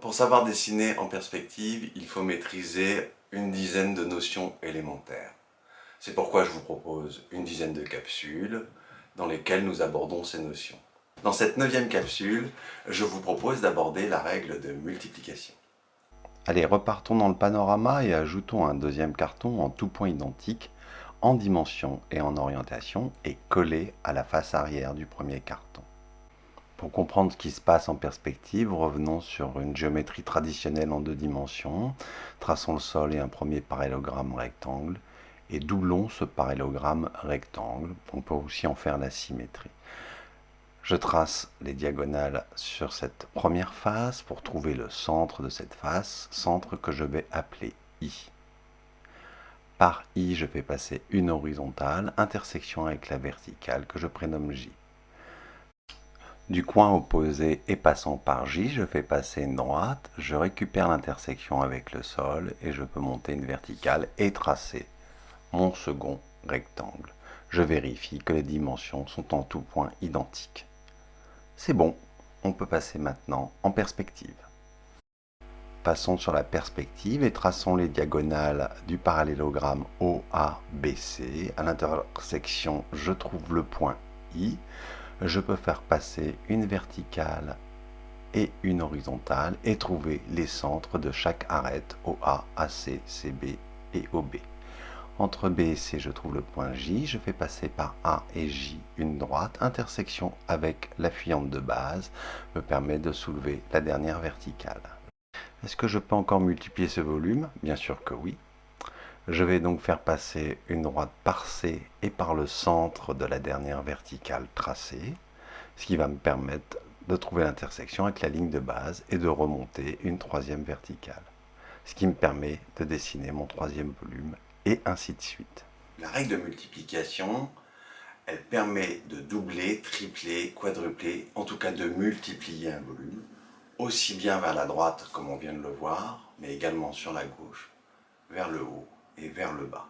Pour savoir dessiner en perspective, il faut maîtriser une dizaine de notions élémentaires. C'est pourquoi je vous propose une dizaine de capsules dans lesquelles nous abordons ces notions. Dans cette 9e capsule, je vous propose d'aborder la règle de multiplication. Allez, repartons dans le panorama et ajoutons un deuxième carton en tout point identique, en dimension et en orientation, et collé à la face arrière du premier carton. Pour comprendre ce qui se passe en perspective, revenons sur une géométrie traditionnelle en 2 dimensions. Traçons le sol et un premier parallélogramme rectangle et doublons ce parallélogramme rectangle. On peut aussi en faire la symétrie. Je trace les diagonales sur cette première face pour trouver le centre de cette face, centre que je vais appeler I. Par I, je fais passer une horizontale, intersection avec la verticale que je prénomme J. Du coin opposé et passant par J, je fais passer une droite, je récupère l'intersection avec le sol et je peux monter une verticale et tracer mon second rectangle. Je vérifie que les dimensions sont en tout point identiques. C'est bon, on peut passer maintenant en perspective. Passons sur la perspective et traçons les diagonales du parallélogramme OABC. À l'intersection, je trouve le point I. Je peux faire passer une verticale et une horizontale et trouver les centres de chaque arête OA, AC, CB et OB. Entre B et C, je trouve le point J, je fais passer par A et J une droite, intersection avec la fuyante de base me permet de soulever la dernière verticale. Est-ce que je peux encore multiplier ce volume? Bien sûr que oui. Je vais donc faire passer une droite par C et par le centre de la dernière verticale tracée, ce qui va me permettre de trouver l'intersection avec la ligne de base et de remonter une 3e verticale, ce qui me permet de dessiner mon 3e volume et ainsi de suite. La règle de multiplication, elle permet de doubler, tripler, quadrupler, en tout cas de multiplier un volume, aussi bien vers la droite comme on vient de le voir, mais également sur la gauche, vers le haut et vers le bas.